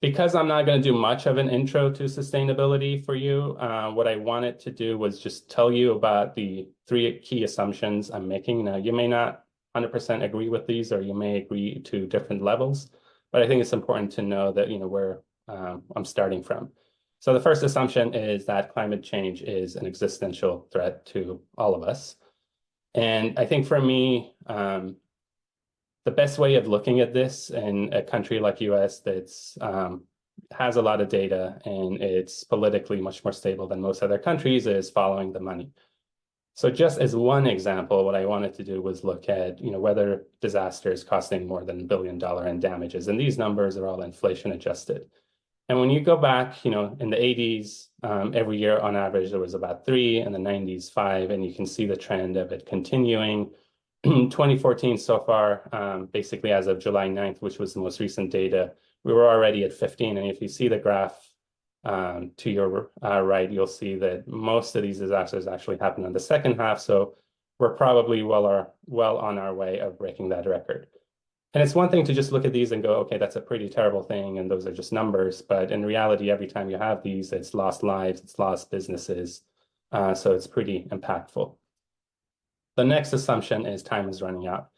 Because I'm not going to do much of an intro to sustainability for you, what I wanted to do was just tell you about the three key assumptions I'm making. Now, you may not 100% agree with these, or you may agree to different levels, but I think it's important to know that, where I'm starting from. So the first assumption is that climate change is an existential threat to all of us. And I think for me, the best way of looking at this in a country like US that's has a lot of data and it's politically much more stable than most other countries is following the money. So just as one example, what I wanted to do was look at, weather disasters costing more than $1 billion in damages. And these numbers are all inflation adjusted. And when you go back, in the 80s, every year on average, there was about three, in the 90s, five, and you can see the trend of it continuing. 2014 so far, basically as of July 9th, which was the most recent data, we were already at 15. And if you see the graph to your right, you'll see that most of these disasters actually happened in the second half. So we're probably well on our way of breaking that record. And it's one thing to just look at these and go, okay, that's a pretty terrible thing, and those are just numbers. But in reality, every time you have these, it's lost lives, it's lost businesses. So it's pretty impactful. The next assumption is time is running out.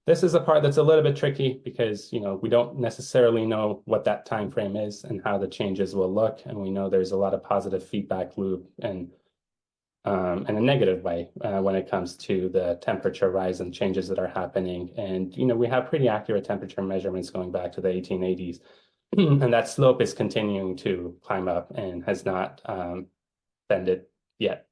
This is a part that's a little bit tricky because, we don't necessarily know what that time frame is and how the changes will look. And we know there's a lot of positive feedback loop and in a negative way when it comes to the temperature rise and changes that are happening. And, we have pretty accurate temperature measurements going back to the 1880s. And that slope is continuing to climb up and has not bended yet.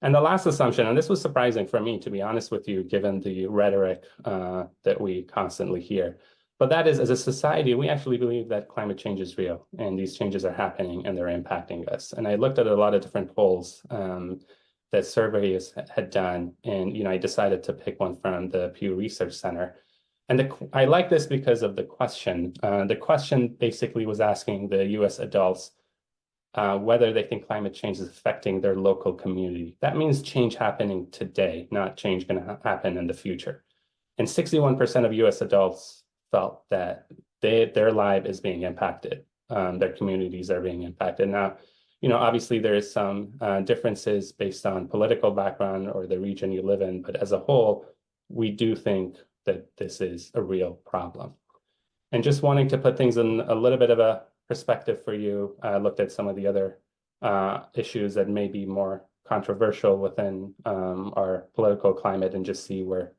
And the last assumption, and this was surprising for me, to be honest with you, given the rhetoric that we constantly hear, but that is, as a society, we actually believe that climate change is real and these changes are happening and they're impacting us. And I looked at a lot of different polls that surveys had done, and I decided to pick one from the Pew Research Center. And I like this because of the question. The question basically was asking the US adults whether they think climate change is affecting their local community. That means change happening today, not change going to happen in the future. And 61% of US adults felt that their life is being impacted. Their communities are being impacted. Now, obviously there is some differences based on political background or the region you live in, but as a whole, we do think that this is a real problem. And just wanting to put things in a little bit of a perspective for you, I looked at some of the other issues that may be more controversial within our political climate and just see where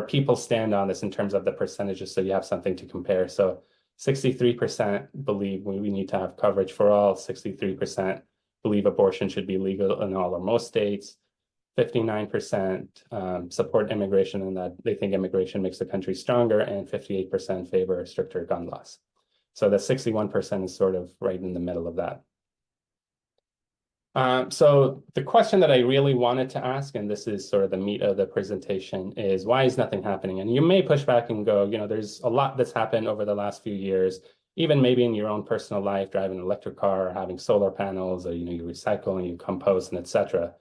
people stand on this in terms of the percentages, so you have something to compare. So 63% believe we need to have coverage for all, 63% believe abortion should be legal in all or most states, 59% support immigration and that they think immigration makes the country stronger, and 58% favor stricter gun laws. So the 61% is sort of right in the middle of that. So the question that I really wanted to ask, and this is sort of the meat of the presentation, is why is nothing happening? And you may push back and go, there's a lot that's happened over the last few years, even maybe in your own personal life, driving an electric car or having solar panels, or, you recycle and you compost and etc.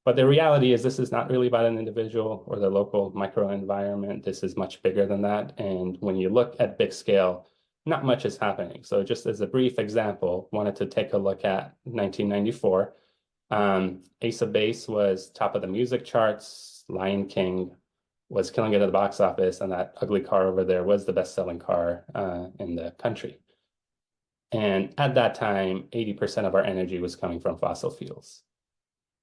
But the reality is this is not really about an individual or the local microenvironment. This is much bigger than that. And when you look at big scale, not much is happening. So just as a brief example, wanted to take a look at 1994. Ace of Base was top of the music charts. Lion King was killing it at the box office, and that ugly car over there was the best-selling car in the country. And at that time, 80% of our energy was coming from fossil fuels.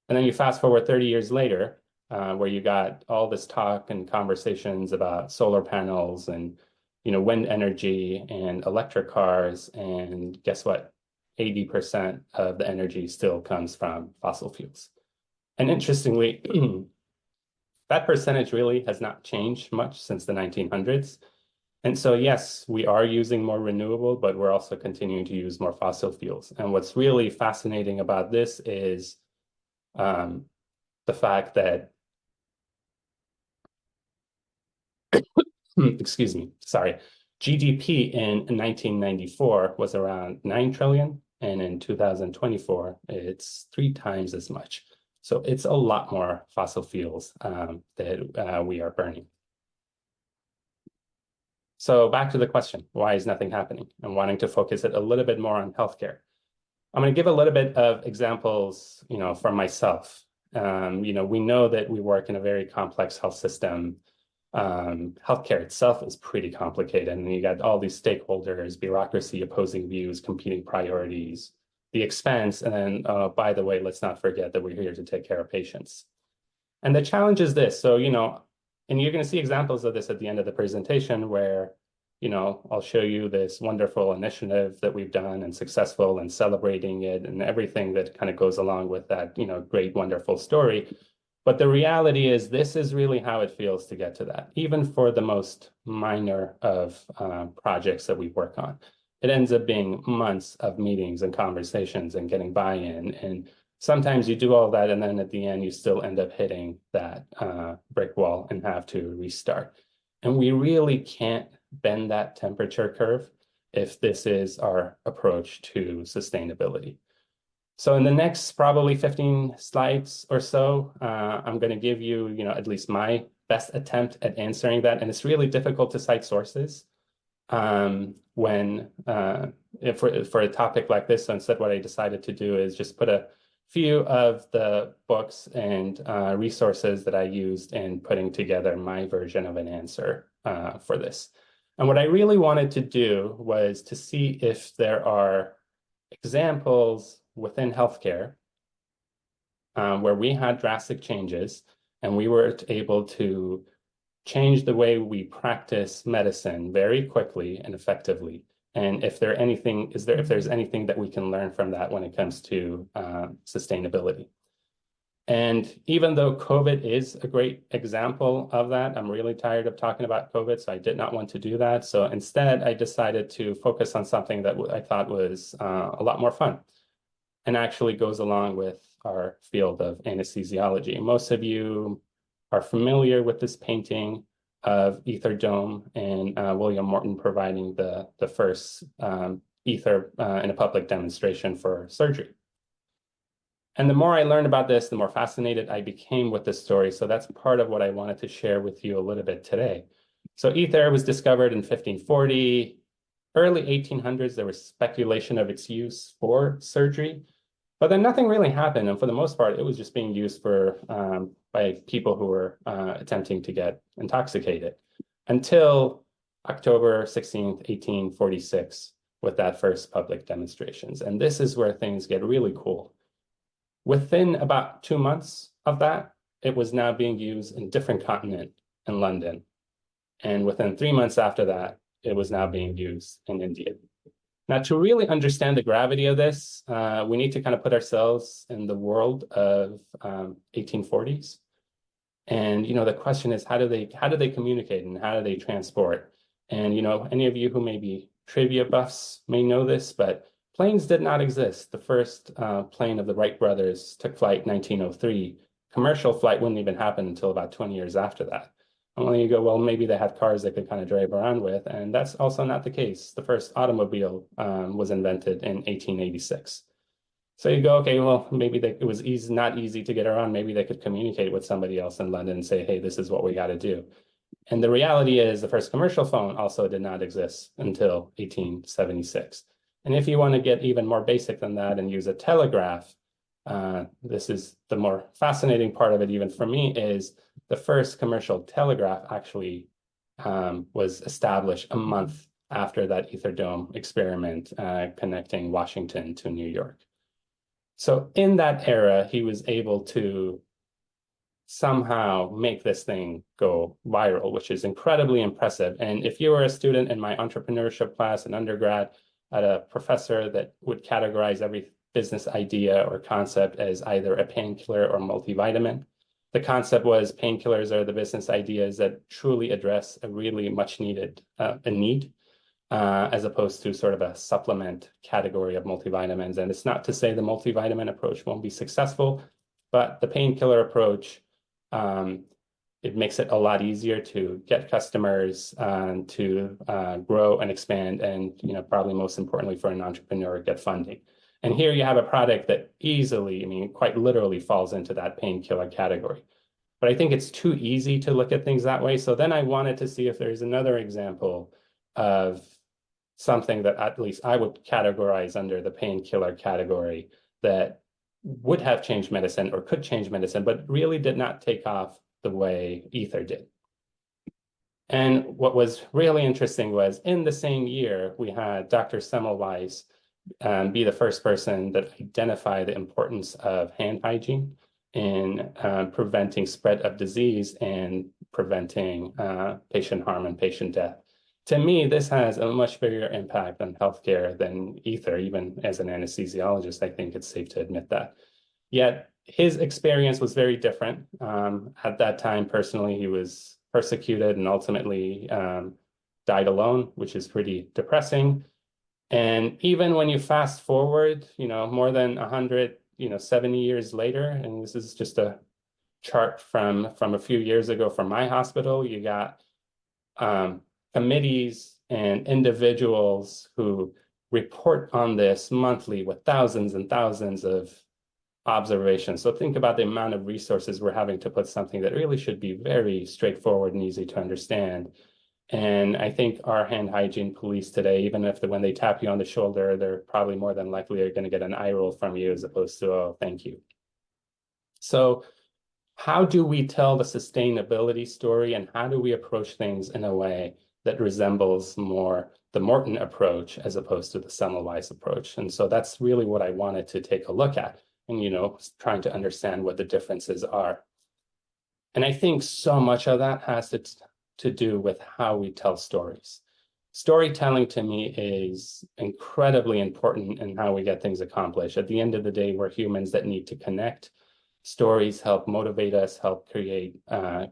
And then you fast forward 30 years later, where you got all this talk and conversations about solar panels and wind energy and electric cars, and guess what? 80% of the energy still comes from fossil fuels. And interestingly, that percentage really has not changed much since the 1900s. And so, yes, we are using more renewable, but we're also continuing to use more fossil fuels. And what's really fascinating about this is the fact that, excuse me, sorry, GDP in 1994 was around 9 trillion, and in 2024, it's 3 times as much. So it's a lot more fossil fuels that we are burning. So back to the question, why is nothing happening? I'm wanting to focus it a little bit more on healthcare. I'm going to give a little bit of examples, from myself. We know that we work in a very complex health system. Healthcare itself is pretty complicated, and you got all these stakeholders, bureaucracy, opposing views, competing priorities, the expense, and then, by the way, let's not forget that we're here to take care of patients. And the challenge is this. So, and you're going to see examples of this at the end of the presentation where, I'll show you this wonderful initiative that we've done and successful and celebrating it and everything that kind of goes along with that, great, wonderful story. But the reality is this is really how it feels to get to that, even for the most minor of projects that we work on. It ends up being months of meetings and conversations and getting buy-in. And sometimes you do all that, and then at the end, you still end up hitting that brick wall and have to restart. And we really can't bend that temperature curve if this is our approach to sustainability. So in the next probably 15 slides or so, I'm going to give you, at least my best attempt at answering that. And it's really difficult to cite sources for a topic like this. So instead, what I decided to do is just put a few of the books and resources that I used in putting together my version of an answer for this. And what I really wanted to do was to see if there are examples within healthcare where we had drastic changes and we were able to change the way we practice medicine very quickly and effectively. And if there's anything that we can learn from that when it comes to sustainability. And even though COVID is a great example of that, I'm really tired of talking about COVID, so I did not want to do that. So instead, I decided to focus on something that I thought was a lot more fun and actually goes along with our field of anesthesiology. Most of you are familiar with this painting of ether dome and William Morton providing the first ether in a public demonstration for surgery. And the more I learned about this, the more fascinated I became with this story. So that's part of what I wanted to share with you a little bit today. So ether was discovered in 1540. Early 1800s, there was speculation of its use for surgery, but then nothing really happened. And for the most part, it was just being used by people who were attempting to get intoxicated until October 16th, 1846, with that first public demonstrations. And this is where things get really cool. Within about 2 months of that, it was now being used in a different continent in London. And within 3 months after that, it was now being used in India. Now, to really understand the gravity of this, we need to kind of put ourselves in the world of 1840s. And, the question is, how do they communicate and how do they transport? And, any of you who may be trivia buffs may know this, but planes did not exist. The first plane of the Wright brothers took flight in 1903. Commercial flight wouldn't even happen until about 20 years after that. And when you go, well, maybe they had cars they could kind of drive around with, and that's also not the case. The first automobile was invented in 1886. So you go, okay, well, maybe it was not easy to get around. Maybe they could communicate with somebody else in London and say, hey, this is what we got to do. And the reality is the first commercial phone also did not exist until 1876. And if you want to get even more basic than that and use a telegraph, this is the more fascinating part of it, even for me, is the first commercial telegraph actually was established a month after that ether dome experiment connecting Washington to New York. So in that era, he was able to somehow make this thing go viral, which is incredibly impressive. And if you were a student in my entrepreneurship class in undergrad, I had a professor that would categorize every business idea or concept as either a painkiller or multivitamin. The concept was painkillers are the business ideas that truly address a really much needed need, as opposed to sort of a supplement category of multivitamins. And it's not to say the multivitamin approach won't be successful, but the painkiller approach, it makes it a lot easier to get customers, to grow and expand, and probably most importantly for an entrepreneur, get funding. And here you have a product that easily, quite literally falls into that painkiller category. But I think it's too easy to look at things that way. So then I wanted to see if there's another example of something that at least I would categorize under the painkiller category that would have changed medicine or could change medicine, but really did not take off the way ether did. And what was really interesting was in the same year, we had Dr. Semmelweis be the first person that identified the importance of hand hygiene in preventing spread of disease and preventing patient harm and patient death. To me, this has a much bigger impact on healthcare than ether. Even as an anesthesiologist, I think it's safe to admit that. Yet his experience was very different. At that time, personally, he was persecuted and ultimately died alone, which is pretty depressing. And even when you fast forward, more than 100, 70 years later, and this is just a chart from a few years ago from my hospital, you got committees and individuals who report on this monthly with thousands and thousands of observations. So think about the amount of resources we're having to put something that really should be very straightforward and easy to understand. And I think our hand hygiene police today, even if when they tap you on the shoulder, they're probably more than likely are going to get an eye roll from you as opposed to, oh, thank you. So how do we tell the sustainability story, and how do we approach things in a way that resembles more the Morton approach as opposed to the Semmelweis approach? And so that's really what I wanted to take a look at, and trying to understand what the differences are. And I think so much of that has to do with how we tell stories. Storytelling to me is incredibly important in how we get things accomplished. At the end of the day, we're humans that need to connect. Stories help motivate us, help create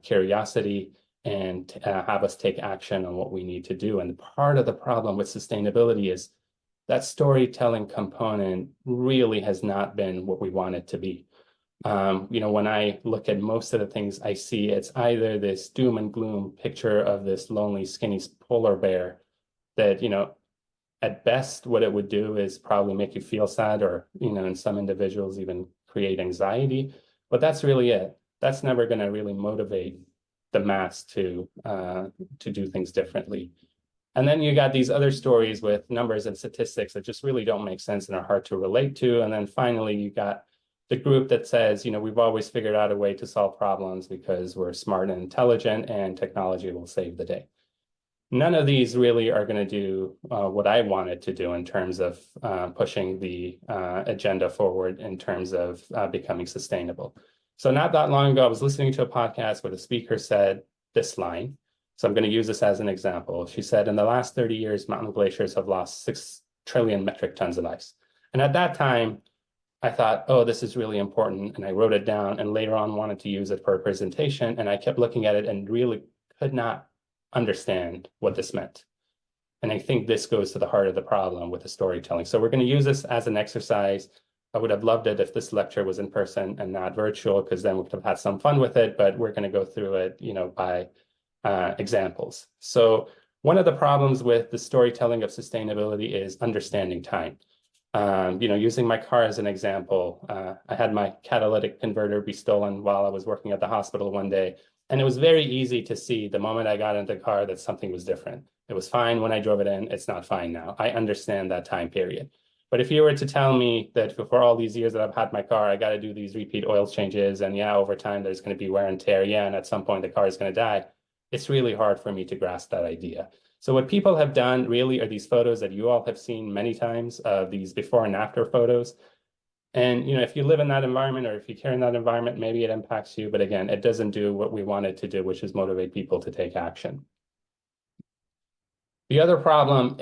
curiosity, and have us take action on what we need to do. And part of the problem with sustainability is that storytelling component really has not been what we want it to be. When I look at most of the things I see, it's either this doom and gloom picture of this lonely, skinny polar bear that, at best, what it would do is probably make you feel sad, or, in some individuals even create anxiety. But that's really it. That's never going to really motivate the mass to do things differently. And then you got these other stories with numbers and statistics that just really don't make sense and are hard to relate to. And then finally, you got the group that says, we've always figured out a way to solve problems because we're smart and intelligent and technology will save the day. None of these really are going to do what I wanted to do in terms of pushing the agenda forward in terms of becoming sustainable. So not that long ago, I was listening to a podcast where the speaker said this line. So I'm going to use this as an example. She said, in the last 30 years, mountain glaciers have lost 6 trillion metric tons of ice. And at that time, I thought, oh, this is really important. And I wrote it down, and later on wanted to use it for a presentation. And I kept looking at it and really could not understand what this meant. And I think this goes to the heart of the problem with the storytelling. So we're going to use this as an exercise. I would have loved it if this lecture was in person and not virtual, because then we could have had some fun with it, but we're going to go through it, by examples. So one of the problems with the storytelling of sustainability is understanding time. Using my car as an example, I had my catalytic converter be stolen while I was working at the hospital one day. And it was very easy to see the moment I got into the car that something was different. It was fine when I drove it in. It's not fine now. I understand that time period. But if you were to tell me that for all these years that I've had my car, I got to do these repeat oil changes, and over time there's going to be wear and tear. And at some point the car is going to die. It's really hard for me to grasp that idea. So what people have done really are these photos that you all have seen many times, these before and after photos. And, if you live in that environment, or if you care in that environment, maybe it impacts you. But again, it doesn't do what we want it to do, which is motivate people to take action. The other problem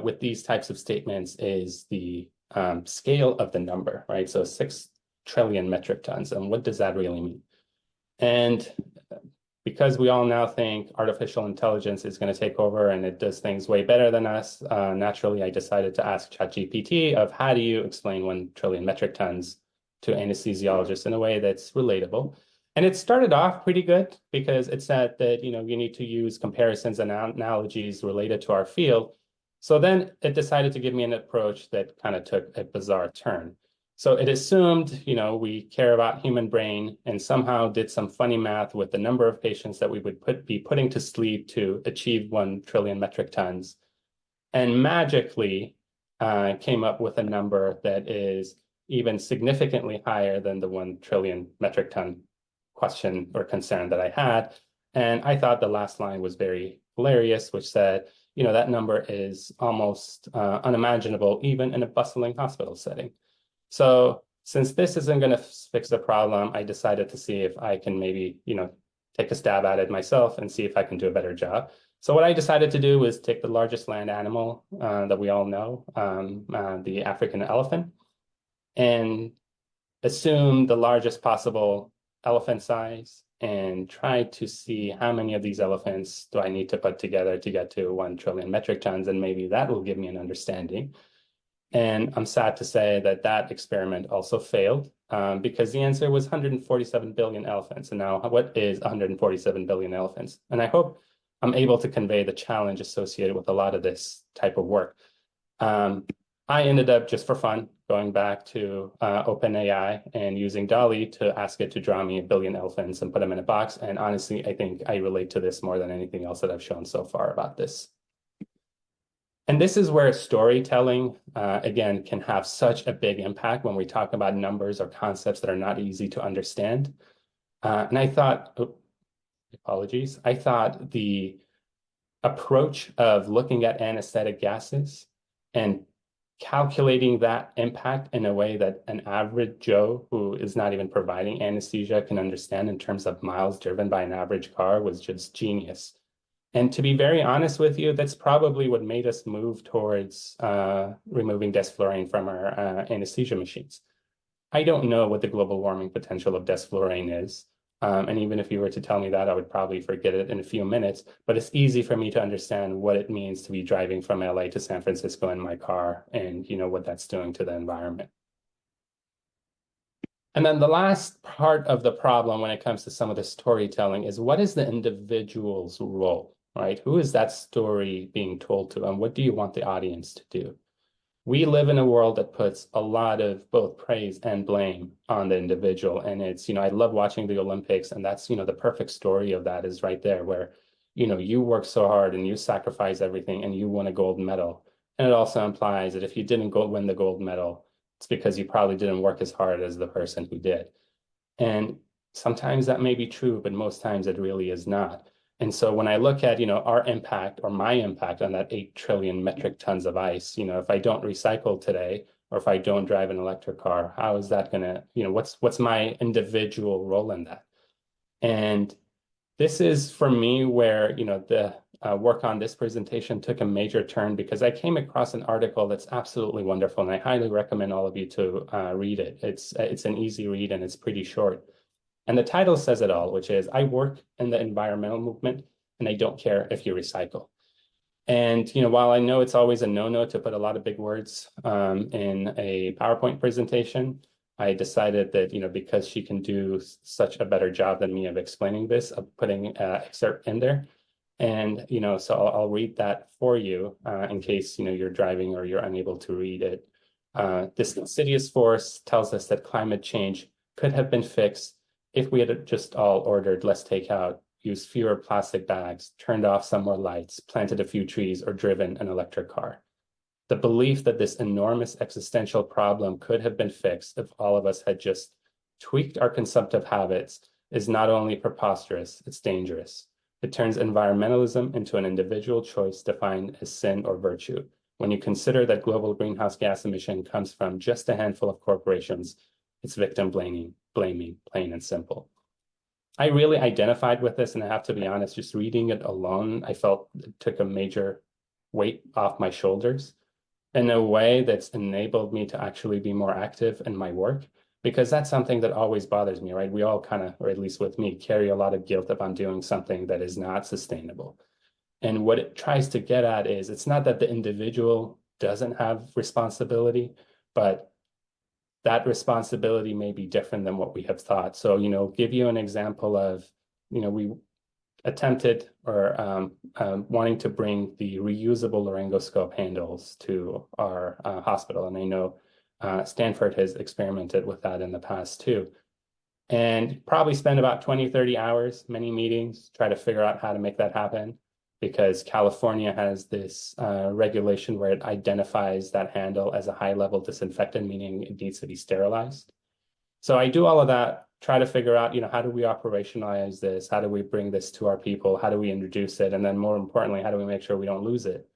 with these types of statements is the scale of the number, right? So 6 trillion metric tons. And what does that really mean? And because we all now think artificial intelligence is going to take over and it does things way better than us, naturally, I decided to ask ChatGPT of how do you explain 1 trillion metric tons to anesthesiologists in a way that's relatable. And it started off pretty good because it said that, you need to use comparisons and analogies related to our field. So then it decided to give me an approach that kind of took a bizarre turn. So it assumed, we care about human brain and somehow did some funny math with the number of patients that we would be putting to sleep to achieve 1 trillion metric tons, and magically came up with a number that is even significantly higher than the 1 trillion metric ton question or concern that I had. And I thought the last line was very hilarious, which said, that number is almost unimaginable, even in a bustling hospital setting. So since this isn't going to fix the problem, I decided to see if I can maybe, take a stab at it myself and see if I can do a better job. So what I decided to do was take the largest land animal that we all know, the African elephant, and assume the largest possible elephant size and try to see how many of these elephants do I need to put together to get to 1 trillion metric tons, and maybe that will give me an understanding. And I'm sad to say that that experiment also failed because the answer was 147 billion elephants. And now, what is 147 billion elephants? And I hope I'm able to convey the challenge associated with a lot of this type of work. I ended up, just for fun, going back to OpenAI and using DALL-E to ask it to draw me 1 billion elephants and put them in a box. And honestly, I think I relate to this more than anything else that I've shown so far about this. And this is where storytelling, again, can have such a big impact when we talk about numbers or concepts that are not easy to understand. And I thought, apologies, I thought the approach of looking at anesthetic gases and calculating that impact in a way that an average Joe who is not even providing anesthesia can understand in terms of miles driven by an average car was just genius. And to be very honest with you, that's probably what made us move towards removing desflurane from our anesthesia machines. I don't know what the global warming potential of desflurane is. And even if you were to tell me that, I would probably forget it in a few minutes. But it's easy for me to understand what it means to be driving from LA to San Francisco in my car and what that's doing to the environment. And then the last part of the problem when it comes to some of the storytelling is, what is the individual's role, right? Who is that story being told to, and what do you want the audience to do? We live in a world that puts a lot of both praise and blame on the individual. And it's, I love watching the Olympics, and that's, the perfect story of that is right there where, you work so hard and you sacrifice everything and you won a gold medal. And it also implies that if you didn't win the gold medal, it's because you probably didn't work as hard as the person who did. And sometimes that may be true, but most times it really is not. And so when I look at, our impact or my impact on that 8 trillion metric tons of ice, if I don't recycle today, or if I don't drive an electric car, how is that gonna, what's my individual role in that? And this is for me where, the work on this presentation took a major turn, because I came across an article that's absolutely wonderful, and I highly recommend all of you to read it. It's an easy read and it's pretty short. And the title says it all, which is, I work in the environmental movement and I don't care if you recycle. And while I know it's always a no-no to put a lot of big words in a PowerPoint presentation, I decided that, because she can do such a better job than me of explaining this, of putting an excerpt in there. And, so I'll read that for you in case, you're driving or you're unable to read it. This insidious force tells us that climate change could have been fixed if we had just all ordered less takeout, used fewer plastic bags, turned off some more lights, planted a few trees, or driven an electric car. The belief that this enormous existential problem could have been fixed if all of us had just tweaked our consumptive habits is not only preposterous, it's dangerous. It turns environmentalism into an individual choice defined as sin or virtue. When you consider that global greenhouse gas emission comes from just a handful of corporations, it's victim blaming, plain and simple. I really identified with this, and I have to be honest, just reading it alone, I felt it took a major weight off my shoulders in a way that's enabled me to actually be more active in my work, because that's something that always bothers me, right? We all kind of, or at least with me, carry a lot of guilt if I'm doing something that is not sustainable. And what it tries to get at is, it's not that the individual doesn't have responsibility, but that responsibility may be different than what we have thought. So, give you an example of, we attempted or wanting to bring the reusable laryngoscope handles to our hospital. And I know Stanford has experimented with that in the past too. And probably spend about 20, 30 hours, many meetings, try to figure out how to make that happen. Because California has this regulation where it identifies that handle as a high-level disinfectant, meaning it needs to be sterilized. So I do all of that, try to figure out, how do we operationalize this? How do we bring this to our people? How do we introduce it? And then more importantly, how do we make sure we don't lose it?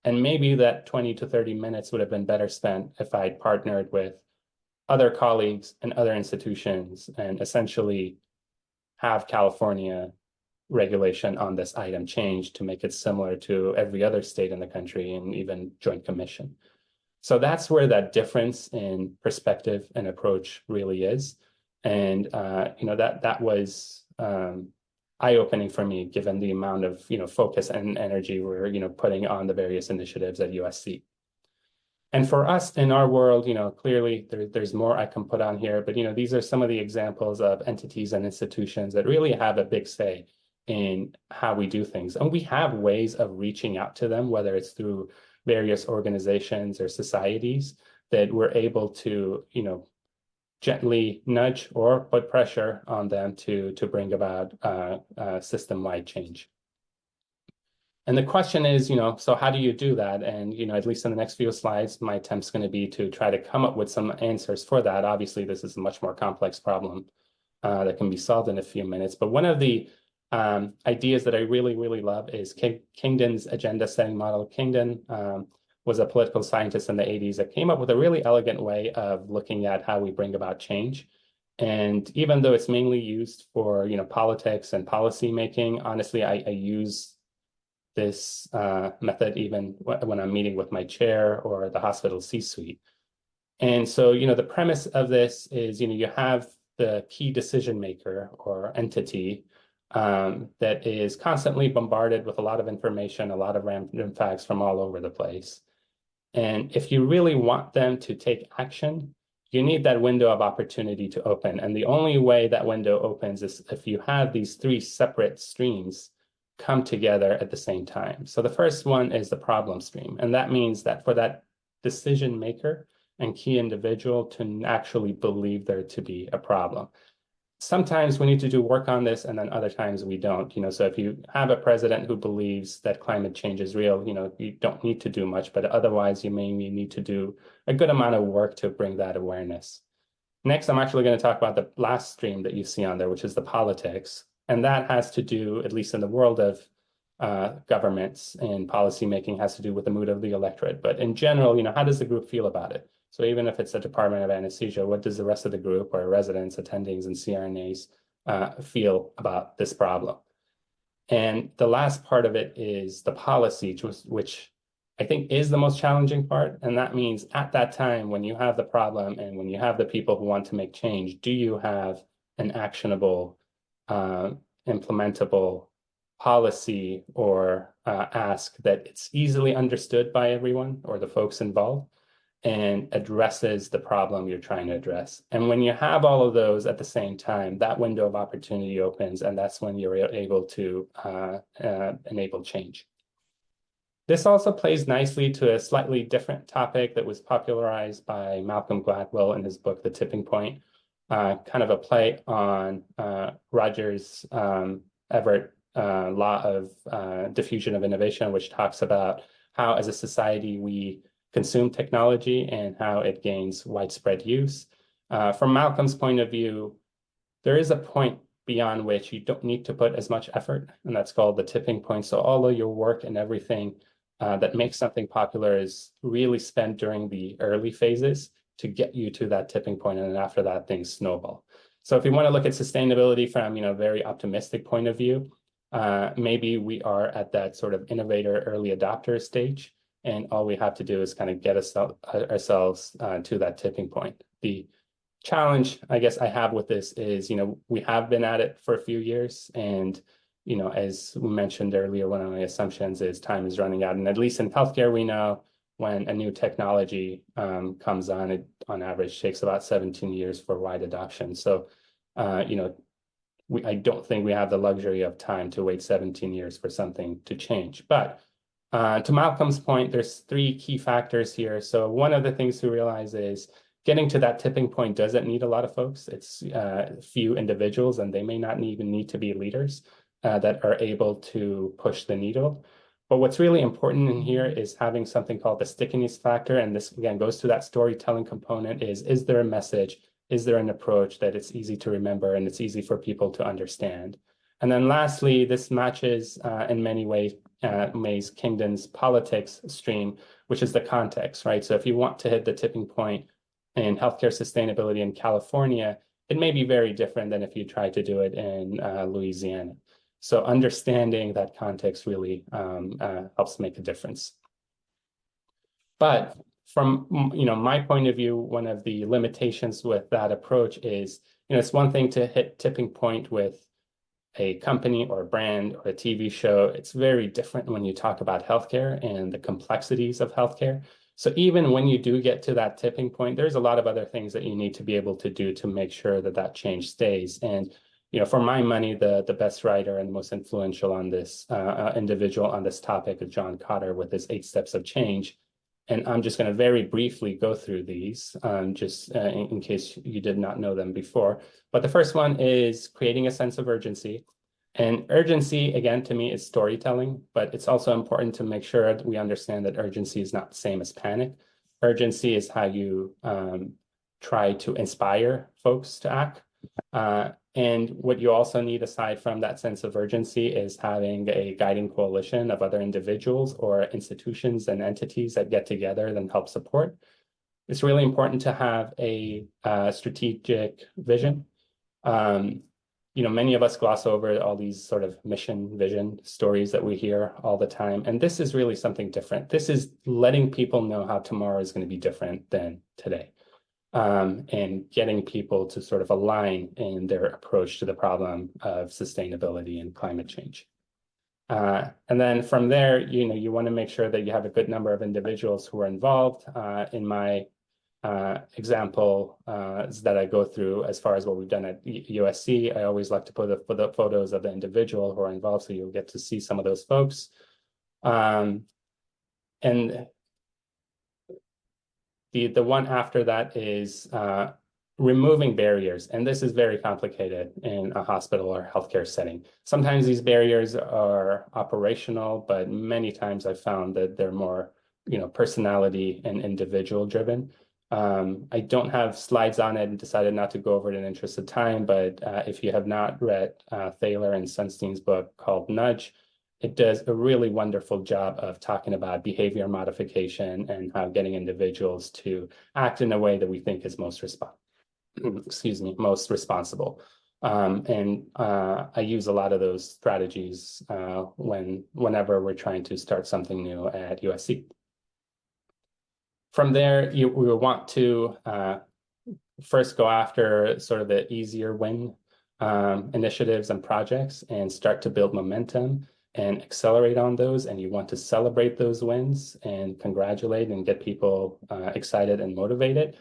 And maybe that 20 to 30 minutes would have been better spent if I'd partnered with other colleagues and other institutions and essentially have California regulation on this item changed to make it similar to every other state in the country and even Joint Commission. So that's where that difference in perspective and approach really is. And that was eye-opening for me, given the amount of focus and energy we're putting on the various initiatives at USC. And for us in our world, clearly there's more I can put on here, but these are some of the examples of entities and institutions that really have a big say in how we do things. And we have ways of reaching out to them, whether it's through various organizations or societies, that we're able to, gently nudge or put pressure on them to bring about system-wide change. And the question is, so how do you do that? And, at least in the next few slides, my attempt's going to be to try to come up with some answers for that. Obviously, this is a much more complex problem that can be solved in a few minutes. But one of the ideas that I really, really love is Kingdon's agenda setting model. Kingdon was a political scientist in the 80s that came up with a really elegant way of looking at how we bring about change. And even though it's mainly used for, politics and policy making, honestly, I use this method even when I'm meeting with my chair or the hospital C-suite. And so, the premise of this is, you have the key decision maker or entity that is constantly bombarded with a lot of information, a lot of random facts from all over the place. And if you really want them to take action, you need that window of opportunity to open. And the only way that window opens is if you have these three separate streams come together at the same time. So the first one is the problem stream. And that means that for that decision maker and key individual to actually believe there to be a problem. Sometimes we need to do work on this, and then other times we don't. So if you have a president who believes that climate change is real, you don't need to do much, but otherwise you may need to do a good amount of work to bring that awareness. Next, I'm actually going to talk about the last stream that you see on there, which is the politics. And that has to do, at least in the world of governments and policymaking, has to do with the mood of the electorate. But in general, how does the group feel about it? So even if it's a department of anesthesia, what does the rest of the group or residents, attendings, and CRNAs feel about this problem? And the last part of it is the policy, which I think is the most challenging part. And that means at that time, when you have the problem and when you have the people who want to make change, do you have an actionable, implementable policy or ask that it's easily understood by everyone or the folks involved and addresses the problem you're trying to address? And when you have all of those at the same time, that window of opportunity opens, and that's when you're able to enable change. This also plays nicely to a slightly different topic that was popularized by Malcolm Gladwell in his book, The Tipping Point, kind of a play on Rogers Everett law of diffusion of innovation, which talks about how as a society we consume technology and how it gains widespread use. From Malcolm's point of view, there is a point beyond which you don't need to put as much effort, and that's called the tipping point. So all of your work and everything that makes something popular is really spent during the early phases to get you to that tipping point, and then after that, things snowball. So if you want to look at sustainability from a very optimistic point of view, maybe we are at that sort of innovator early adopter stage, and all we have to do is kind of get ourselves to that tipping point. The challenge, I guess, I have with this is, we have been at it for a few years, and as we mentioned earlier, one of my assumptions is time is running out. And at least in healthcare, we know when a new technology comes on, it on average takes about 17 years for wide adoption. So, I don't think we have the luxury of time to wait 17 years for something to change. But To Malcolm's point, there's three key factors here. So one of the things to realize is getting to that tipping point doesn't need a lot of folks. It's few individuals, and they may not even need to be leaders that are able to push the needle. But what's really important in here is having something called the stickiness factor. And this, again, goes to that storytelling component is there a message? Is there an approach that it's easy to remember and it's easy for people to understand? And then lastly, this matches in many ways May's Kingdon's politics stream, which is the context, right? So if you want to hit the tipping point in healthcare sustainability in California, it may be very different than if you try to do it in Louisiana. So understanding that context really helps make a difference. But from my point of view, one of the limitations with that approach is, it's one thing to hit tipping point with a company or a brand or a TV show. It's very different when you talk about healthcare and the complexities of healthcare. So even when you do get to that tipping point, there's a lot of other things that you need to be able to do to make sure that that change stays. And for my money, the best writer and most influential on this individual on this topic is John Kotter with his 8 Steps of Change. And I'm just going to very briefly go through these, just in case you did not know them before. But the first one is creating a sense of urgency. And urgency, again, to me, is storytelling, but it's also important to make sure that we understand that urgency is not the same as panic. Urgency is how you try to inspire folks to act. And what you also need, aside from that sense of urgency, is having a guiding coalition of other individuals or institutions and entities that get together and help support. It's really important to have a strategic vision. Many of us gloss over all these sort of mission vision stories that we hear all the time. And this is really something different. This is letting people know how tomorrow is going to be different than today. And getting people to sort of align in their approach to the problem of sustainability and climate change. And then from there, you want to make sure that you have a good number of individuals who are involved. In my example that I go through as far as what we've done at USC, I always like to put the photos of the individual who are involved, so you'll get to see some of those folks. And the one after that is removing barriers. And this is very complicated in a hospital or healthcare setting. Sometimes these barriers are operational, but many times I've found that they're more, personality and individual driven. I don't have slides on it and decided not to go over it in the interest of time, but if you have not read Thaler and Sunstein's book called Nudge, it does a really wonderful job of talking about behavior modification and how getting individuals to act in a way that we think is most responsible. And I use a lot of those strategies whenever we're trying to start something new at USC. From there, we will want to first go after sort of the easier win initiatives and projects and start to build momentum and accelerate on those. And you want to celebrate those wins and congratulate and get people excited and motivated.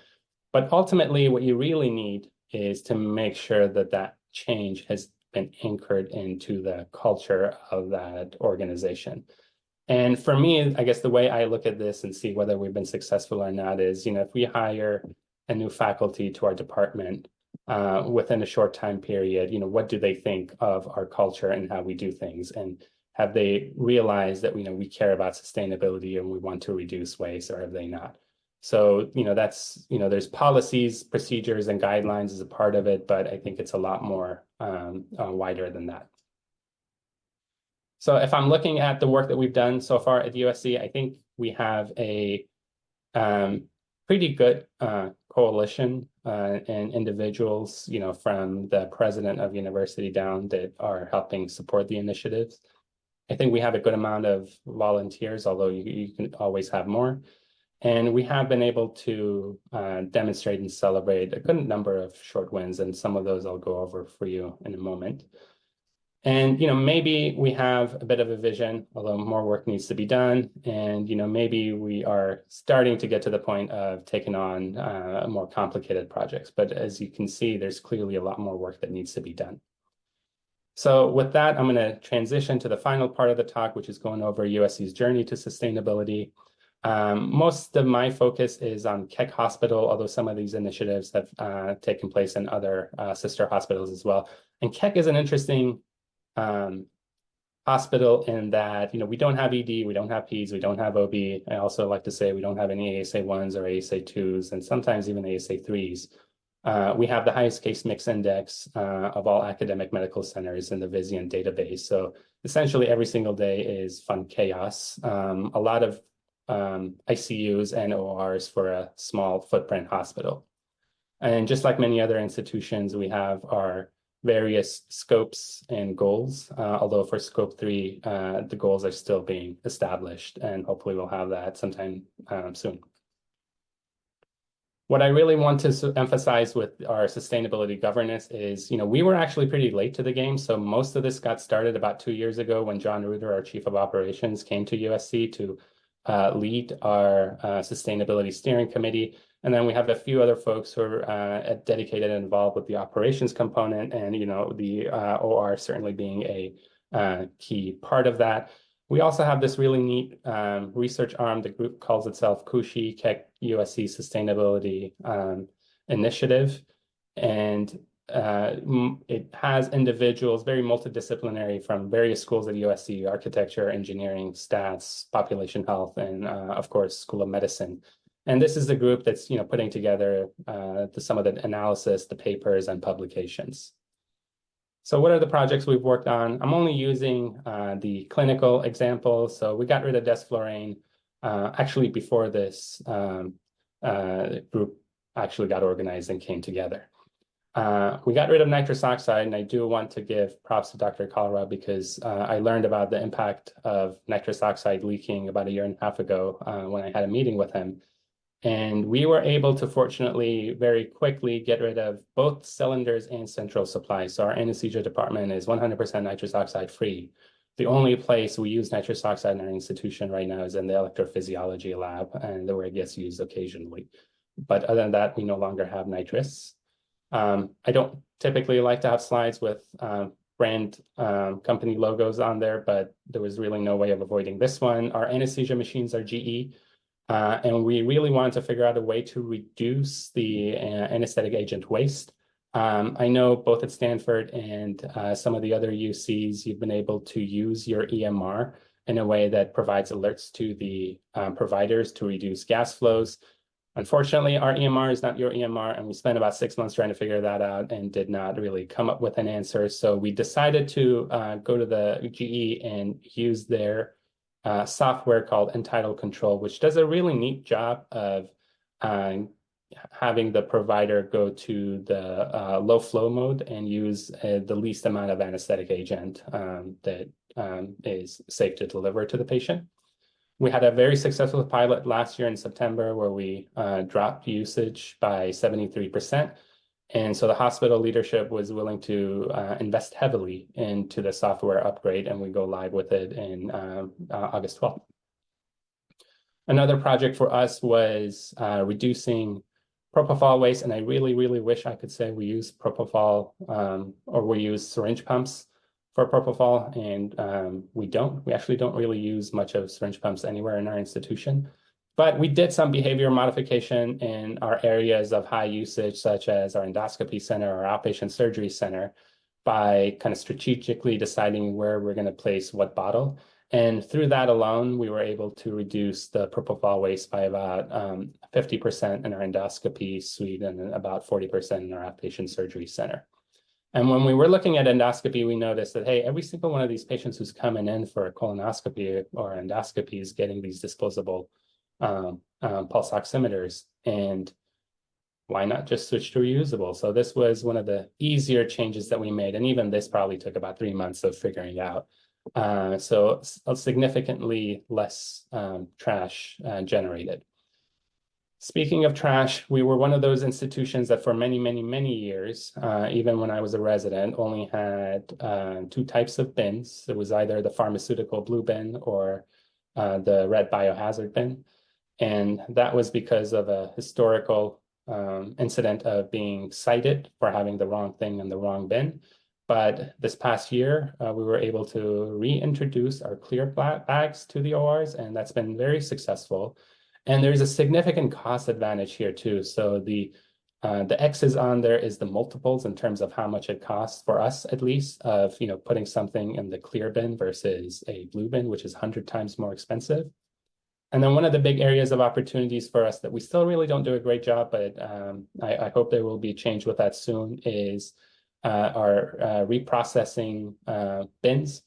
But ultimately, what you really need is to make sure that that change has been anchored into the culture of that organization. And for me, I guess the way I look at this and see whether we've been successful or not is, if we hire a new faculty to our department within a short time period, what do they think of our culture and how we do things? And have they realized that, we care about sustainability and we want to reduce waste, or have they not? So, that's, there's policies, procedures, and guidelines as a part of it, but I think it's a lot more wider than that. So if I'm looking at the work that we've done so far at USC, I think we have a pretty good coalition and individuals, from the president of university down that are helping support the initiatives. I think we have a good amount of volunteers, although you can always have more. And we have been able to demonstrate and celebrate a good number of short wins, and some of those I'll go over for you in a moment. And, maybe we have a bit of a vision, although more work needs to be done. And, maybe we are starting to get to the point of taking on more complicated projects. But as you can see, there's clearly a lot more work that needs to be done. So with that, I'm going to transition to the final part of the talk, which is going over USC's journey to sustainability. Most of my focus is on Keck Hospital, although some of these initiatives have taken place in other sister hospitals as well. And Keck is an interesting um, hospital in that, we don't have ED, we don't have PEDS, we don't have OB. I also like to say we don't have any ASA 1s or ASA 2s, and sometimes even ASA 3s. We have the highest case mix index of all academic medical centers in the Vizient database. So essentially every single day is fun chaos. A lot of ICUs and ORs for a small footprint hospital. And just like many other institutions, we have our various scopes and goals, although for scope 3, the goals are still being established, and hopefully we'll have that sometime soon. What I really want to emphasize with our sustainability governance is, we were actually pretty late to the game. So most of this got started about 2 years ago when John Reuter, our Chief of Operations, came to USC to lead our sustainability steering committee. And then we have a few other folks who are dedicated and involved with the operations component, and the OR certainly being a key part of that. We also have this really neat research arm. The group calls itself KUSHI, Keck USC Sustainability Initiative. And it has individuals, very multidisciplinary, from various schools at USC: architecture, engineering, stats, population health, and of course, School of Medicine. And this is the group that's putting together some of the analysis, the papers, and publications. So what are the projects we've worked on? I'm only using the clinical example. So we got rid of desflurane actually before this group actually got organized and came together. We got rid of nitrous oxide, and I do want to give props to Dr. Kalra because I learned about the impact of nitrous oxide leaking about 1.5 years ago when I had a meeting with him. And we were able to, fortunately, very quickly get rid of both cylinders and central supply. So our anesthesia department is 100% nitrous oxide free. The only place we use nitrous oxide in our institution right now is in the electrophysiology lab, and where it gets used occasionally. But other than that, we no longer have nitrous. I don't typically like to have slides with brand company logos on there, but there was really no way of avoiding this one. Our anesthesia machines are GE. And we really wanted to figure out a way to reduce the anesthetic agent waste. I know both at Stanford and some of the other UCs, you've been able to use your EMR in a way that provides alerts to the providers to reduce gas flows. Unfortunately, our EMR is not your EMR, and we spent about 6 months trying to figure that out and did not really come up with an answer. So we decided to go to the GE and use their software called Entitled Control, which does a really neat job of having the provider go to the low flow mode and use the least amount of anesthetic agent that is safe to deliver to the patient. We had a very successful pilot last year in September where we dropped usage by 73%. And so the hospital leadership was willing to invest heavily into the software upgrade, and we go live with it in August 12th. Another project for us was reducing propofol waste, and I really, really wish I could say we use propofol or we use syringe pumps for propofol, and we don't. We actually don't really use much of syringe pumps anywhere in our institution. But we did some behavior modification in our areas of high usage, such as our endoscopy center or outpatient surgery center, by kind of strategically deciding where we're going to place what bottle. And through that alone, we were able to reduce the propofol waste by about 50% in our endoscopy suite and about 40% in our outpatient surgery center. And when we were looking at endoscopy, we noticed that, hey, every single one of these patients who's coming in for a colonoscopy or endoscopy is getting these disposable pulse oximeters, and why not just switch to reusable? So this was one of the easier changes that we made, and even this probably took about 3 months of figuring out. So significantly less trash generated. Speaking of trash, we were one of those institutions that for many, many, many years, even when I was a resident, only had 2 types of bins. It was either the pharmaceutical blue bin or the red biohazard bin. And that was because of a historical incident of being cited for having the wrong thing in the wrong bin. But this past year, we were able to reintroduce our clear bags to the ORs, and that's been very successful. And there's a significant cost advantage here too. So the X's on there is the multiples in terms of how much it costs for us, at least, of putting something in the clear bin versus a blue bin, which is 100 times more expensive. And then one of the big areas of opportunities for us that we still really don't do a great job, but I hope there will be change with that soon, is our reprocessing bins.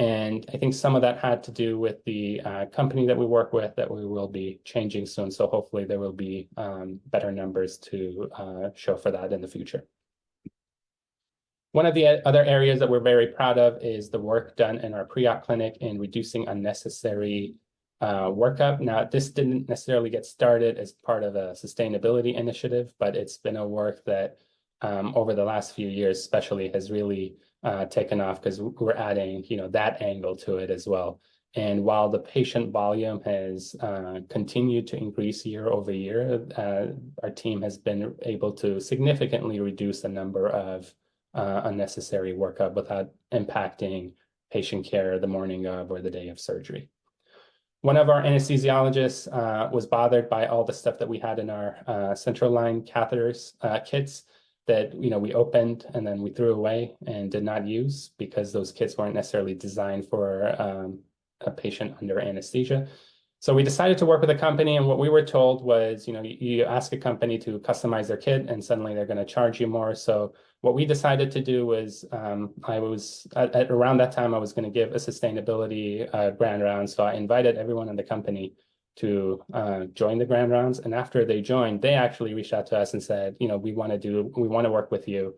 And I think some of that had to do with the company that we work with that we will be changing soon. So hopefully there will be better numbers to show for that in the future. One of the other areas that we're very proud of is the work done in our pre-op clinic in reducing unnecessary workup. Now, this didn't necessarily get started as part of a sustainability initiative, but it's been a work that over the last few years especially has really taken off because we're adding that angle to it as well. And while the patient volume has continued to increase year over year, our team has been able to significantly reduce the number of unnecessary workup without impacting patient care the morning of or the day of surgery. One of our anesthesiologists was bothered by all the stuff that we had in our central line catheters kits that we opened and then we threw away and did not use because those kits weren't necessarily designed for a patient under anesthesia. So we decided to work with a company, and what we were told was, you ask a company to customize their kit and suddenly they're going to charge you more. So what we decided to do was, I was around that time, I was going to give a sustainability grand round. So I invited everyone in the company to join the grand rounds. And after they joined, they actually reached out to us and said, we want to work with you.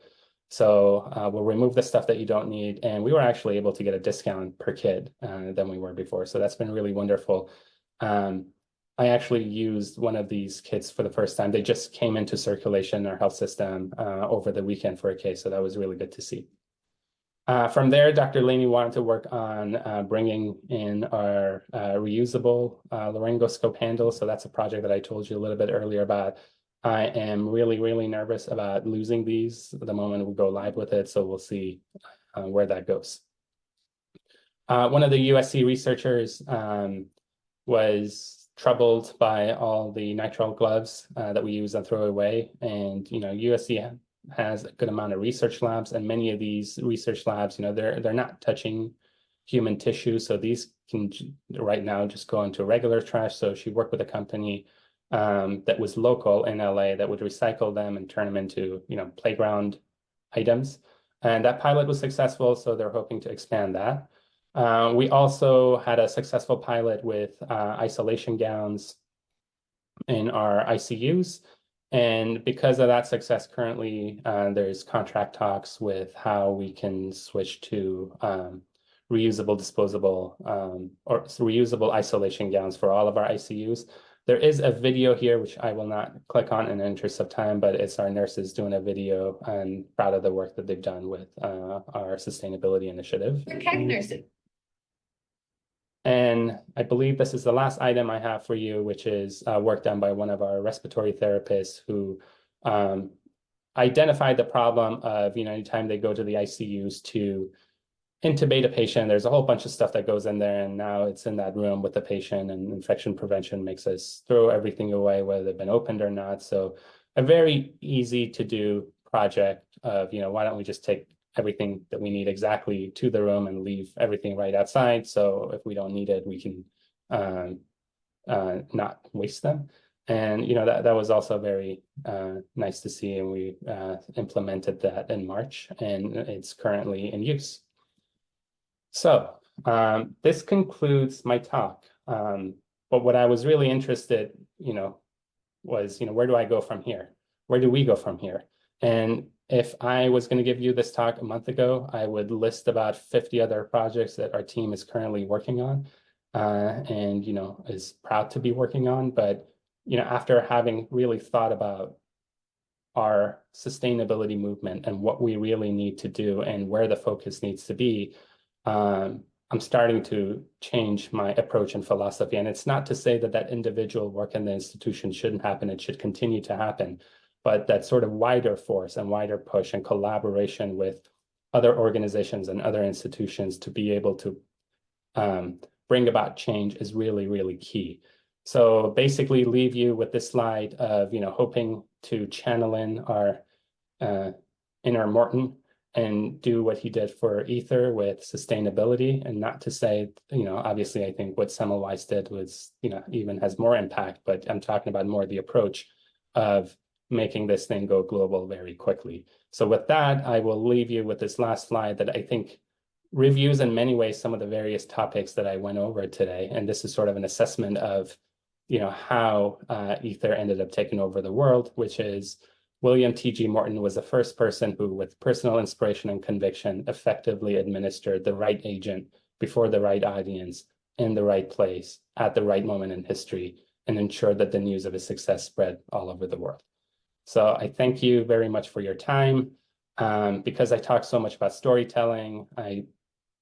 So we'll remove the stuff that you don't need. And we were actually able to get a discount per kit than we were before. So that's been really wonderful. I actually used one of these kits for the first time. They just came into circulation in our health system over the weekend for a case. So that was really good to see. From there, Dr. Laney wanted to work on bringing in our reusable laryngoscope handle. So that's a project that I told you a little bit earlier about. I am really, really nervous about losing these the moment we go live with it. So we'll see where that goes. One of the USC researchers was troubled by all the nitrile gloves that we use and throw away. And, USC has a good amount of research labs, and many of these research labs, they're not touching human tissue. So these can right now just go into regular trash. So she worked with a company that was local in LA that would recycle them and turn them into, playground items. And that pilot was successful. So they're hoping to expand that. We also had a successful pilot with isolation gowns in our ICUs. And because of that success, currently there's contract talks with how we can switch to reusable, disposable, or reusable isolation gowns for all of our ICUs. There is a video here, which I will not click on in the interest of time, but it's our nurses doing a video and proud of the work that they've done with our sustainability initiative. We're CAG nurses. And I believe this is the last item I have for you, which is work done by one of our respiratory therapists who identified the problem of, anytime they go to the ICUs to intubate a patient, there's a whole bunch of stuff that goes in there, and now it's in that room with the patient, and infection prevention makes us throw everything away, whether they've been opened or not. So a very easy to do project of, why don't we just take everything that we need exactly to the room and leave everything right outside. So if we don't need it, we can not waste them. And, that was also very nice to see. And we implemented that in March, and it's currently in use. So this concludes my talk. But what I was really interested, was, where do I go from here? Where do we go from here? And if I was going to give you this talk a month ago, I would list about 50 other projects that our team is currently working on and, is proud to be working on. But, after having really thought about our sustainability movement and what we really need to do and where the focus needs to be, I'm starting to change my approach and philosophy. And it's not to say that individual work in the institution shouldn't happen. It should continue to happen. But that sort of wider force and wider push and collaboration with other organizations and other institutions to be able to bring about change is really, really key. So basically leave you with this slide of, hoping to channel in our inner Morton and do what he did for Ether with sustainability, and not to say, obviously I think what Semmelweis did was, even has more impact, but I'm talking about more the approach of making this thing go global very quickly. So with that, I will leave you with this last slide that I think reviews in many ways some of the various topics that I went over today. And this is sort of an assessment of, how Ether ended up taking over the world, which is William T.G. Morton was the first person who, with personal inspiration and conviction, effectively administered the right agent before the right audience in the right place at the right moment in history, and ensured that the news of his success spread all over the world. So I thank you very much for your time. Because I talk so much about storytelling, I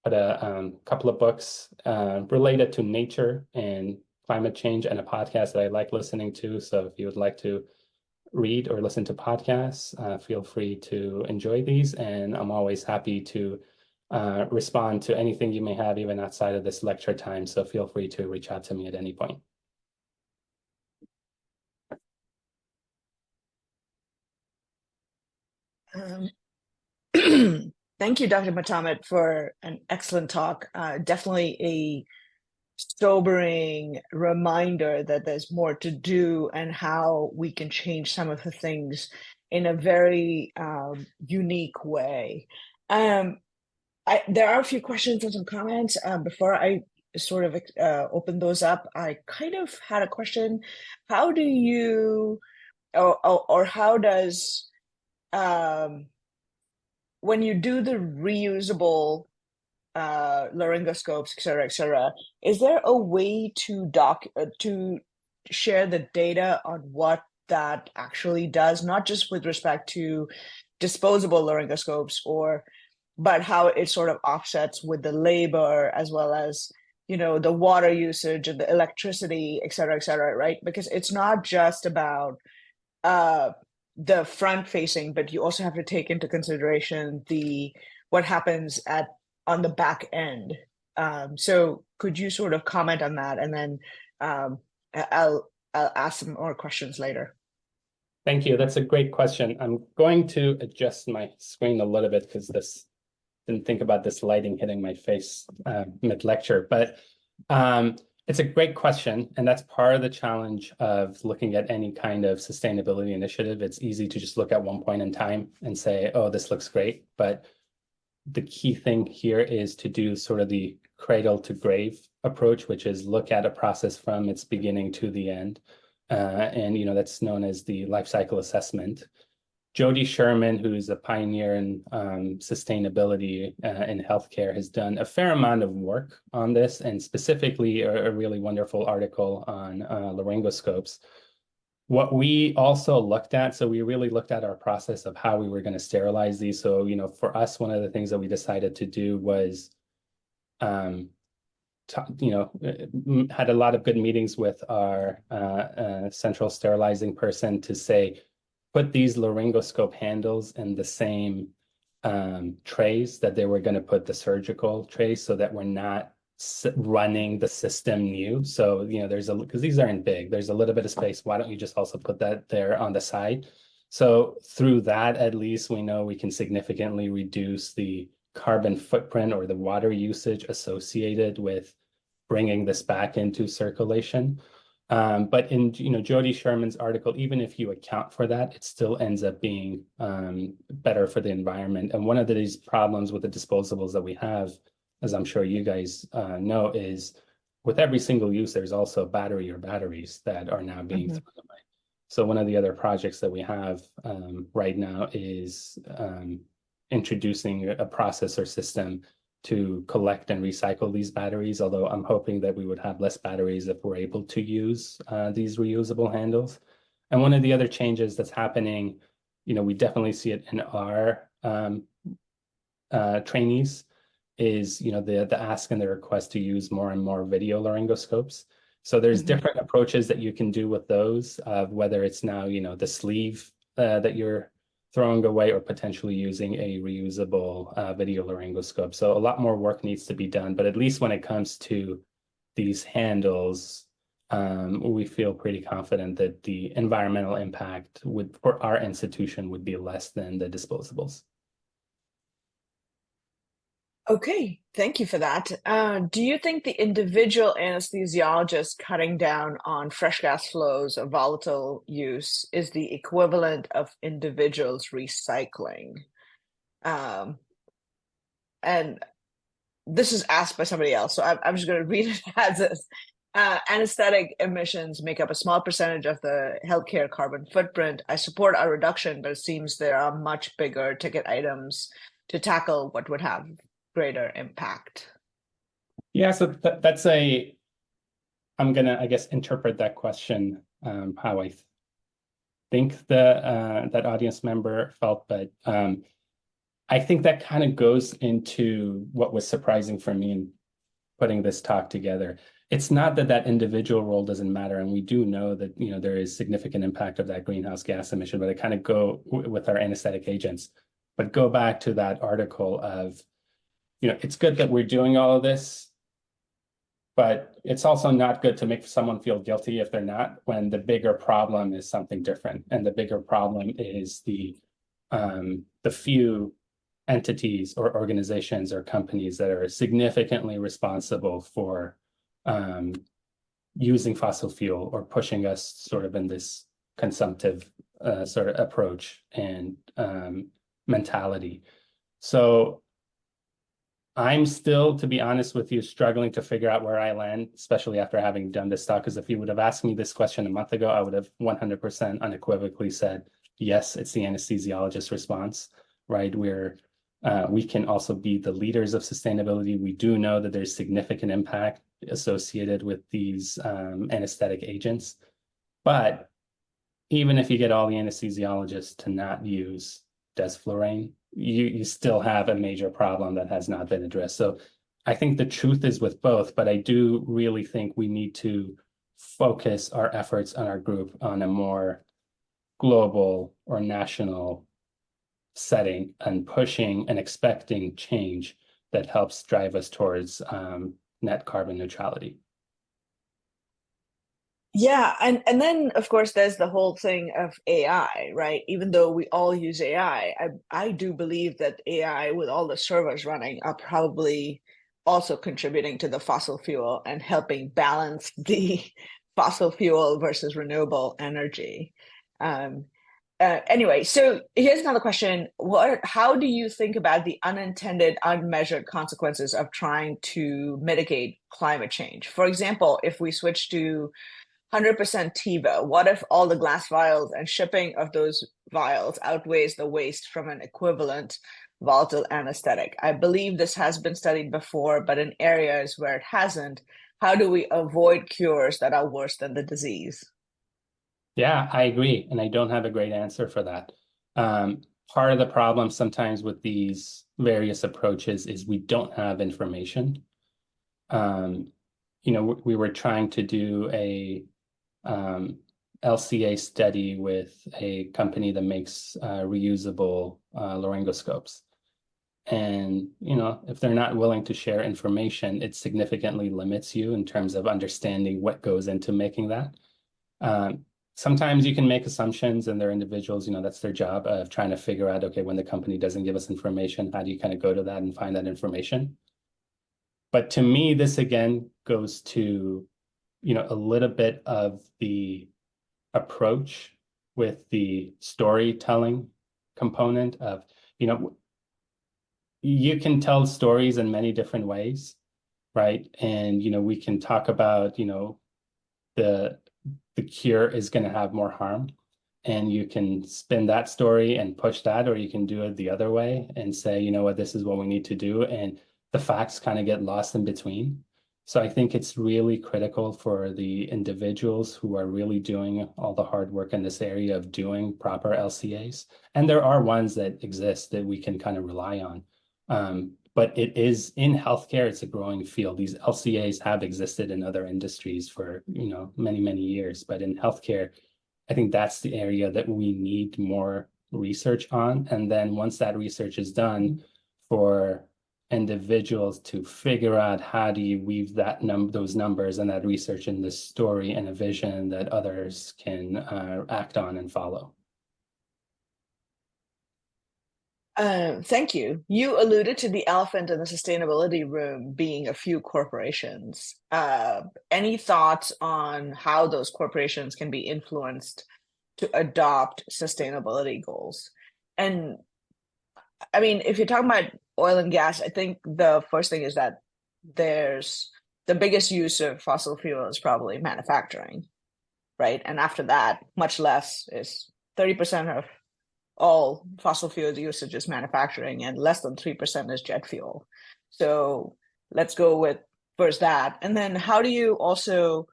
put a couple of books related to nature and climate change and a podcast that I like listening to. So if you would like to read or listen to podcasts, feel free to enjoy these. And I'm always happy to respond to anything you may have, even outside of this lecture time. So feel free to reach out to me at any point. Thank you, Dr. Motamed, for an excellent talk. Definitely a sobering reminder that there's more to do and how we can change some of the things in a very unique way. There are a few questions and some comments. Before I sort of open those up, I kind of had a question. How do you, or how does, when you do the reusable laryngoscopes, et cetera, is there a way to to share the data on what that actually does, not just with respect to disposable laryngoscopes, but how it sort of offsets with the labor, as well as the water usage and the electricity, et cetera, right? Because it's not just about the front facing, but you also have to take into consideration what happens on the back end. So could you sort of comment on that, and then I'll ask some more questions later. Thank you. That's a great question. I'm going to adjust my screen a little bit because didn't think about this lighting hitting my face mid-lecture, but it's a great question, and that's part of the challenge of looking at any kind of sustainability initiative. It's easy to just look at one point in time and say, oh, this looks great. But the key thing here is to do sort of the cradle to grave approach, which is look at a process from its beginning to the end. And that's known as the life cycle assessment. Jody Sherman, who's a pioneer in sustainability in healthcare, has done a fair amount of work on this, and specifically a really wonderful article on laryngoscopes. What we also looked at, so we really looked at our process of how we were going to sterilize these. So, for us, one of the things that we decided to do was, had a lot of good meetings with our central sterilizing person to say, put these laryngoscope handles in the same trays that they were going to put the surgical trays, so that we're not running the system new. So, because these aren't big, there's a little bit of space. Why don't you just also put that there on the side? So through that, at least we know we can significantly reduce the carbon footprint or the water usage associated with bringing this back into circulation. But in Jody Sherman's article, even if you account for that, it still ends up being better for the environment. And one of these problems with the disposables that we have, as I'm sure you guys know, is with every single use, there's also battery or batteries that are now being thrown away. So one of the other projects that we have right now is introducing a process or system to collect and recycle these batteries, although I'm hoping that we would have less batteries if we're able to use these reusable handles. And one of the other changes that's happening, we definitely see it in our trainees, is the ask and the request to use more and more video laryngoscopes. So there's different approaches that you can do with those, whether it's now the sleeve that you're throwing away or potentially using a reusable video laryngoscope. So a lot more work needs to be done, but at least when it comes to these handles, we feel pretty confident that the environmental impact for our institution would be less than the disposables. Okay, thank you for that. Do you think the individual anesthesiologist cutting down on fresh gas flows of volatile use is the equivalent of individuals recycling? Um, and this is asked by somebody else, so I'm just going to read it as is. Anesthetic emissions make up a small percentage of the healthcare carbon footprint. I support a reduction, but it seems there are much bigger ticket items to tackle what would have greater impact. Yeah, so that's I'm gonna, I guess, interpret that question how I think that audience member felt, but I think that kind of goes into what was surprising for me in putting this talk together. It's not that that individual role doesn't matter, and we do know that there is significant impact of that greenhouse gas emission, but it kind of go with our anesthetic agents. But go back to that article of, it's good that we're doing all of this, but it's also not good to make someone feel guilty if they're not, when the bigger problem is something different. And the bigger problem is the few entities or organizations or companies that are significantly responsible for using fossil fuel or pushing us sort of in this consumptive sort of approach and mentality. So I'm still, to be honest with you, struggling to figure out where I land, especially after having done this talk, because if you would have asked me this question a month ago, I would have 100% unequivocally said, yes, it's the anesthesiologist's response, right? We can also be the leaders of sustainability. We do know that there's significant impact associated with these anesthetic agents. But even if you get all the anesthesiologists to not use desflurane, you still have a major problem that has not been addressed. So I think the truth is with both, but I do really think we need to focus our efforts on our group on a more global or national setting and pushing and expecting change that helps drive us towards net carbon neutrality. Yeah, and then of course there's the whole thing of AI, right? Even though we all use AI, I do believe that AI with all the servers running are probably also contributing to the fossil fuel and helping balance the fossil fuel versus renewable energy. Um, anyway, so here's another question. How do you think about the unintended, unmeasured consequences of trying to mitigate climate change? For example, if we switch to 100% Tiva, what if all the glass vials and shipping of those vials outweighs the waste from an equivalent volatile anesthetic? I believe this has been studied before, but in areas where it hasn't, how do we avoid cures that are worse than the disease? Yeah, I agree. And I don't have a great answer for that. Part of the problem sometimes with these various approaches is we don't have information. We were trying to do a LCA study with a company that makes reusable laryngoscopes. And, if they're not willing to share information, it significantly limits you in terms of understanding what goes into making that. Sometimes you can make assumptions and they're individuals, that's their job of trying to figure out, okay, when the company doesn't give us information, how do you kind of go to that and find that information? But to me, this again goes to, a little bit of the approach with the storytelling component of, you can tell stories in many different ways, right? And, we can talk about, the cure is going to have more harm. And you can spin that story and push that, or you can do it the other way and say, what, this is what we need to do. And the facts kind of get lost in between. So I think it's really critical for the individuals who are really doing all the hard work in this area of doing proper LCAs. And there are ones that exist that we can kind of rely on. But it is in healthcare, it's a growing field. These LCAs have existed in other industries for, many, many years. But in healthcare, I think that's the area that we need more research on. And then once that research is done, for individuals to figure out how do you weave those numbers and that research in this story and a vision that others can act on and follow. Thank you. You alluded to the elephant in the sustainability room being a few corporations. Any thoughts on how those corporations can be influenced to adopt sustainability goals? And I mean, if you're talking about oil and gas, I think the first thing is that there's the biggest use of fossil fuel is probably manufacturing, right? And after that, much less is 30% of all fossil fuel usage is manufacturing, and less than 3% is jet fuel. So let's go with first that. And then how do you also,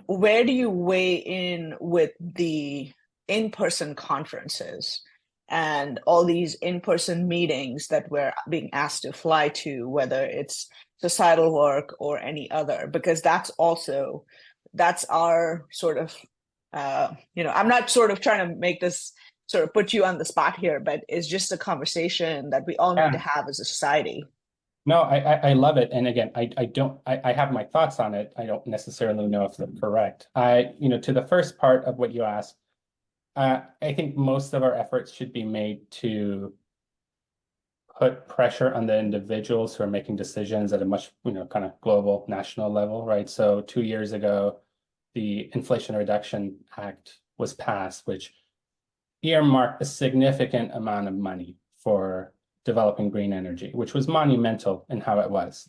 where do you weigh in with the in-person conferences and all these in-person meetings that we're being asked to fly to, whether it's societal work or any other? Because that's our sort of, I'm not sort of trying to make this sort of put you on the spot here, but it's just a conversation that we all need to have as a society. No, I love it. And again, I have my thoughts on it. I don't necessarily know if they're correct. To the first part of what you asked, I think most of our efforts should be made to put pressure on the individuals who are making decisions at a much, kind of global national level, right? So 2 years ago, the Inflation Reduction Act was passed, which earmarked a significant amount of money for developing green energy, which was monumental in how it was.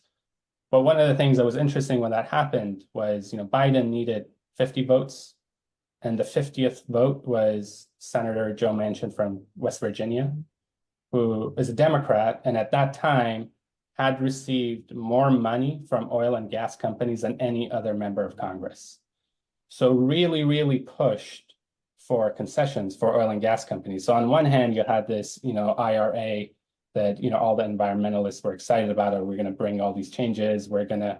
But one of the things that was interesting when that happened was, Biden needed 50 votes, and the 50th vote was Senator Joe Manchin from West Virginia, who is a Democrat, and at that time had received more money from oil and gas companies than any other member of Congress. So really, really pushed for concessions for oil and gas companies. So on one hand, you had this, IRA that, all the environmentalists were excited about. We're going to bring all these changes. We're going to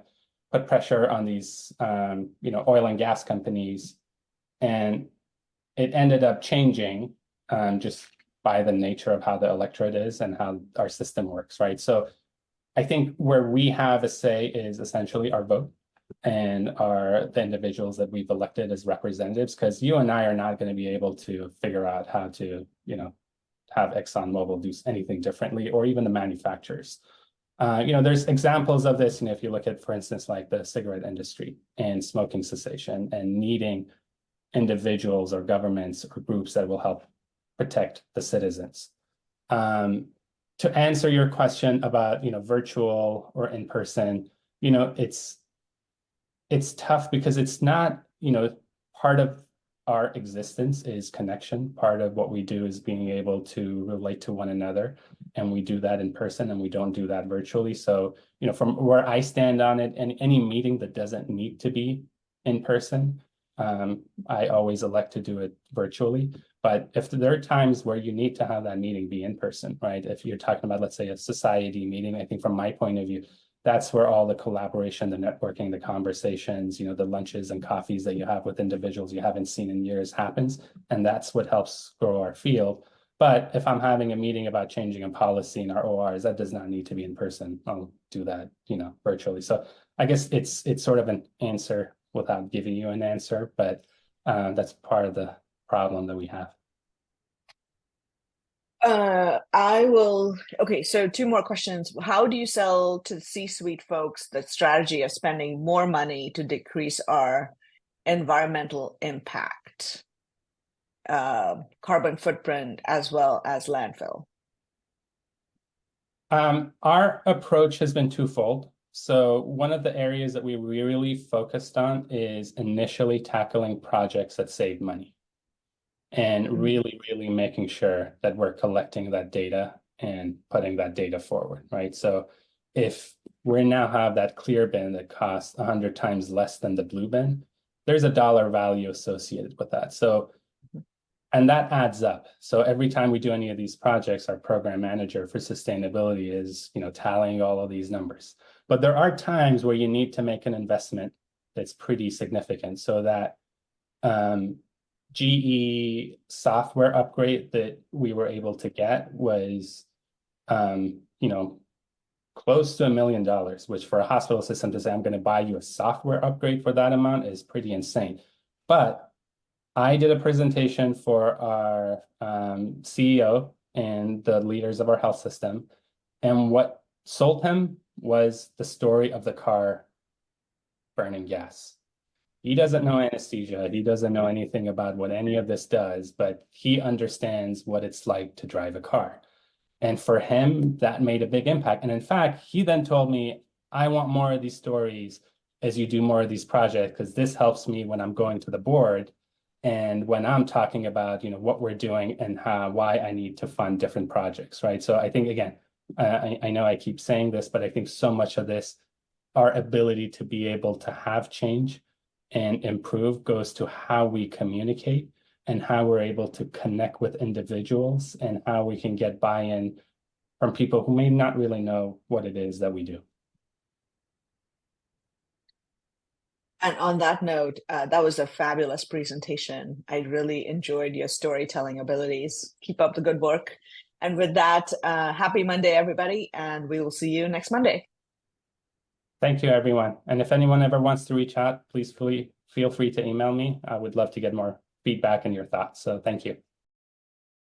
put pressure on these, oil and gas companies. And it ended up changing just by the nature of how the electorate is and how our system works, right? So I think where we have a say is essentially our vote and the individuals that we've elected as representatives, because you and I are not going to be able to figure out how to, have ExxonMobil do anything differently, or even the manufacturers. There's examples of this, if you look at, for instance, like the cigarette industry and smoking cessation and needing individuals or governments or groups that will help protect the citizens. To answer your question about, virtual or in person, it's tough because it's not, part of our existence is connection. Part of what we do is being able to relate to one another. And we do that in person and we don't do that virtually. So, from where I stand on it, and any meeting that doesn't need to be in person, I always elect to do it virtually. But if there are times where you need to have that meeting be in person, right? If you're talking about, let's say, a society meeting, I think from my point of view, that's where all the collaboration, the networking, the conversations, the lunches and coffees that you have with individuals you haven't seen in years happens. And that's what helps grow our field. But if I'm having a meeting about changing a policy in our ORs, that does not need to be in person. I'll do that, virtually. So I guess it's sort of an answer without giving you an answer, but that's part of the problem that we have. Okay, so two more questions. How do you sell to C-suite folks the strategy of spending more money to decrease our environmental impact, carbon footprint, as well as landfill? Our approach has been twofold. So one of the areas that we really focused on is initially tackling projects that save money, and really, really making sure that we're collecting that data and putting that data forward, right? So if we now have that clear bin that costs 100 times less than the blue bin, there's a dollar value associated with that. So, and that adds up. So every time we do any of these projects, our program manager for sustainability is, tallying all of these numbers. But there are times where you need to make an investment that's pretty significant so that GE software upgrade that we were able to get was, you know, close to $1 million, which for a hospital system to say, I'm going to buy you a software upgrade for that amount is pretty insane. But I did a presentation for our CEO and the leaders of our health system. And what sold him was the story of the car burning gas. He doesn't know anesthesia. He doesn't know anything about what any of this does, but he understands what it's like to drive a car. And for him, that made a big impact. And in fact, he then told me, I want more of these stories as you do more of these projects, because this helps me when I'm going to the board and when I'm talking about, what we're doing and why I need to fund different projects, right? So I think, again, I know I keep saying this, but I think so much of this, our ability to be able to have change and improve goes to how we communicate and how we're able to connect with individuals and how we can get buy-in from people who may not really know what it is that we do. And on that note, that was a fabulous presentation. I really enjoyed your storytelling abilities. Keep up the good work. And with that, happy Monday, everybody, and we will see you next Monday. Thank you, everyone. And if anyone ever wants to reach out, please feel free to email me. I would love to get more feedback and your thoughts. So thank you.